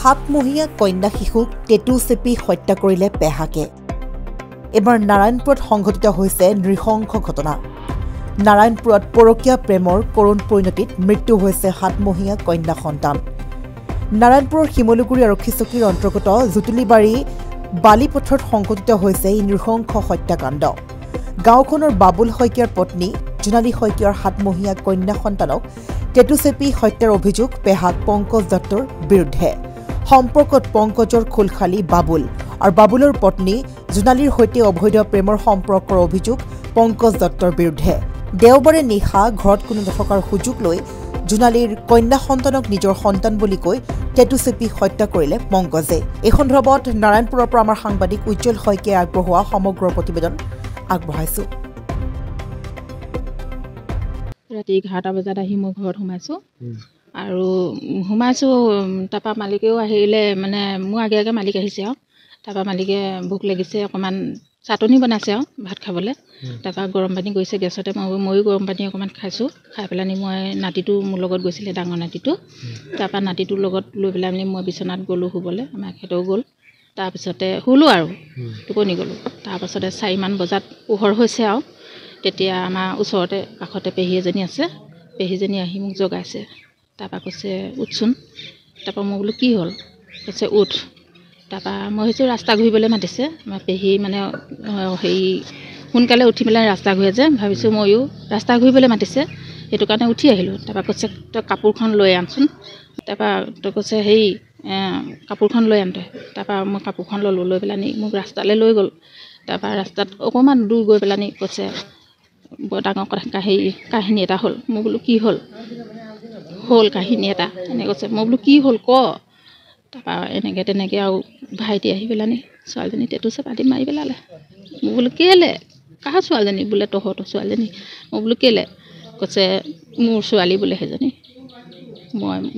সাতমহীয়া কন্যা শিশুক টেটু চেপি হত্যা কৰিলে পেহাকে এবাৰ নাৰায়ণপুৰত সংঘটিত হৈছে নৃশংস ঘটনা নাৰায়ণপুৰত পৰকীয়া প্ৰেমৰ কৰুণ পৰিণতিত মৃত্যু হৈছে সাতমহীয়া কন্যা সন্তান নাৰায়ণপুৰৰ শিমলুগুৰি আৰক্ষী চকীৰ অন্তৰ্গত জুতুলিবাৰী বালিপথৰত সংঘটিত হৈছে এই নৃশংস হত্যাকাণ্ড গাঁওখনৰ বাবুল শইকীয়াৰ পত্নী জোনালী শইকীয়াৰ সাতমহীয়া কন্যা সন্তানক টেটু চেপি হত্যাৰ অভিযোগ পেহাক পংকজ দত্তৰ বিৰুদ্ধে সম্পৰ্কত পংকজৰ খোলখালী বাবুল আৰু বাবুলৰ পত্নী জোনালীৰ সৈতে অবৈধ প্ৰেমৰ সম্পৰ্কৰ অভিযোগ পংকজ দত্তৰ বিৰুদ্ধে দেওবাৰে নিশা ঘৰত কোনো নথকাৰ সুযোগ লৈ জোনালীৰ কন্যা সন্তানক নিজৰ সন্তান বুলি কৈ টেটু চেপি হত্যা কৰিলে পংকজে এই সন্দৰ্ভত নাৰায়ণপুৰৰ পৰা আমাৰ সাংবাদিক উজ্জ্বল শইকীয়াই আগবঢ়োৱা সমগ্ৰ প্ৰতিবেদন আগবঢ়াইছো ৰাতি 11টা বজাত আহি মই ঘৰত সোমাইছো আৰু সোমাইছো তাপা মালিকেও আহিলে মানে মোৰ আগে মালিক আহিছে আৰু তাপা মালিকে ভোক লাগিছে অকমান চাটনি বনাইছে আৰু ভাত খাবলে তাপা গৰম পানী গৈছে গেছতে ময়ো গৰম পানী অকমান খাইছো খাই পেলানি মই নাতিটো মোৰ লগত গৈছিলে ডাঙৰ নাতিটো তাপা নাতিটোৰ লগত লৈ পেলানি মই বিছনাত গলো শুবলে আমাৰ খেতেও গ'ল তাৰ পিছতে শুলো আৰু টোপনি গলো তাৰ পাছতে 4 মান বজাত পোহৰ হৈছে আৰু তেতিয়া আমাৰ ওচৰতে কাষতে পেহী এজনী আছে পেহীজনী আহি মোক জগাইছে তাপা কৈছে উঠচোন তাপা মই বোলো কি হ'ল কৈছে উঠ তাপা মই হৈছে ৰাস্তা ঘূৰিবলৈ মাতিছে আমাৰ পেহী মানে হেৰি সোনকালে উঠি পেলাই ৰাস্তা ঘূৰে যে ভাবিছোঁ ময়ো ৰাস্তা ঘূৰিবলৈ মাতিছে সেইটো কাৰণে উঠি আহিলোঁ তাপা কৈছে তই কাপোৰখন লৈ আনচোন তাপা তই কৈছে হেৰি কাপোৰখন লৈ আন তই তাপা মই কাপোৰখন ল'লোঁ লৈ পেলানি মোক ৰাস্তালৈ লৈ গ'ল তাপা ৰাস্তাত অকণমান দূৰ গৈ পেলানি কৈছে বৰ ডাঙৰ কাহিনী এটা হ'ল মই বোলো কি হ'ল কাহিনী এটা এনেকৈ কৈছে মই বোলো কি হ'ল ক তাপা এনেকৈ তেনেকৈ আৰু ভাইটি আহি পেলানি ছোৱালীজনী টেটু চেপাটি মাৰি পেলালে মই বোলো কেলে কাৰ ছোৱালীজনী বোলে তহঁতৰ ছোৱালীজনী মই বোলো কেলে কৈছে মোৰ ছোৱালী বোলে সেইজনী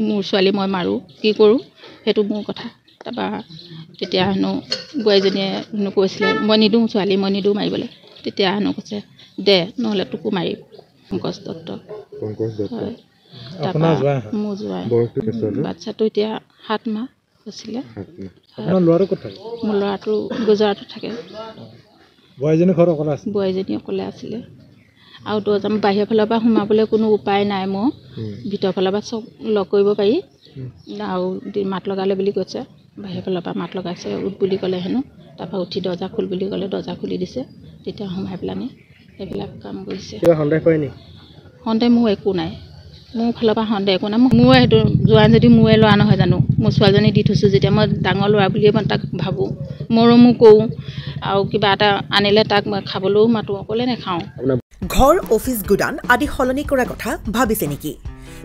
মোৰ ছোৱালী মই মাৰোঁ কি কৰোঁ সেইটো মোৰ কথা তাপা তেতিয়া হেনো বোৱাৰীজনীয়ে হেনো কৈছিলে মই নিদিওঁ ছোৱালী মই নিদিওঁ মাৰিবলৈ তেতিয়া হেনো কৈছে দে নহ'লে তোকো মাৰিম পংকজ দত্ত হয় মোৰ জোৱাই বাচ্চাটো এতিয়া 7 মাহ হৈছিলে মোৰ ল'ৰাটো গুজৰাটত থাকে বোৱাৰীজনী অকলে আছিলে আৰু দৰ্জা বাহিৰৰ ফালৰ পৰা সোমাবলৈ কোনো উপায় নাই মোৰ ভিতৰৰ ফালৰ পৰা চব লগ কৰিব পাৰি আৰু মাত লগালে বুলি কৈছে বাহিৰৰ ফালৰ পৰা মাত লগাইছে উঠ বুলি ক'লে হেনো তাৰপৰা উঠি দৰ্জা খোল বুলি ক'লে দৰ্জা খুলি দিছে তেতিয়া সোমাই পেলানি এইবিলাক কাম কৰিছে সন্দেহ মোৰ একো নাই মোৰ ফালৰ পৰা সন্দেহ একো নাই মোৰ সেইটো জোৱান যদি মোৰে ল'ৰা নহয় জানো মোৰ ছোৱালীজনী দি থৈছোঁ যেতিয়া মই ডাঙৰ ল'ৰা বুলিয়ে মই তাক ভাবোঁ মৰমো কৰোঁ আৰু কিবা এটা আনিলে তাক মই খাবলৈও মাতোঁ অকলে নাখাওঁ ঘৰ অফিচ গুদান আদি সলনি কৰাৰ কথা ভাবিছে নেকি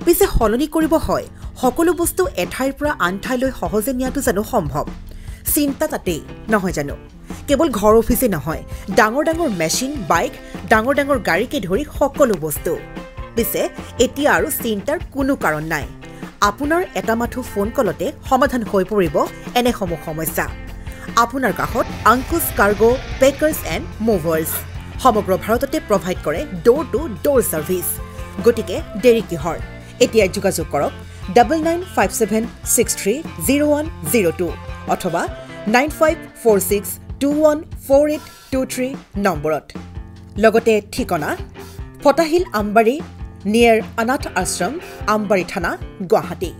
পিছে সলনি কৰিব হয় সকলো বস্তু এঠাইৰ পৰা আন ঠাইলৈ সহজে নিয়াটো জানো সম্ভৱ চিন্তা তাতেই নহয় জানো কেৱল ঘৰ অফিচে নহয় ডাঙৰ ডাঙৰ মেচিন বাইক ডাঙৰ ডাঙৰ গাড়ীকে ধৰি সকলো বস্তু পিছে এতিয়া আৰু চিন্তাৰ কোনো কাৰণ নাই আপোনাৰ এটা মাথো ফোন কলতে সমাধান হৈ পৰিব এনেসমূহ সমস্যা আপোনাৰ কাষত আংকুশ কাৰ্গো পেকাৰ্ছ এণ্ড মুভাৰ্ছ সমগ্ৰ ভাৰততে প্ৰভাইড কৰে ডোৰ টু ডোৰ ছাৰ্ভিচ গতিকে দেৰি কিহৰ এতিয়া যোগাযোগ কৰক 9957630102 অথবা 9546214823 নম্বৰত লগতে ঠিকনা ফটাহিল আমবাৰী নিয়াৰ অনাথ আশ্ৰম আমবাৰী থানা গুৱাহাটী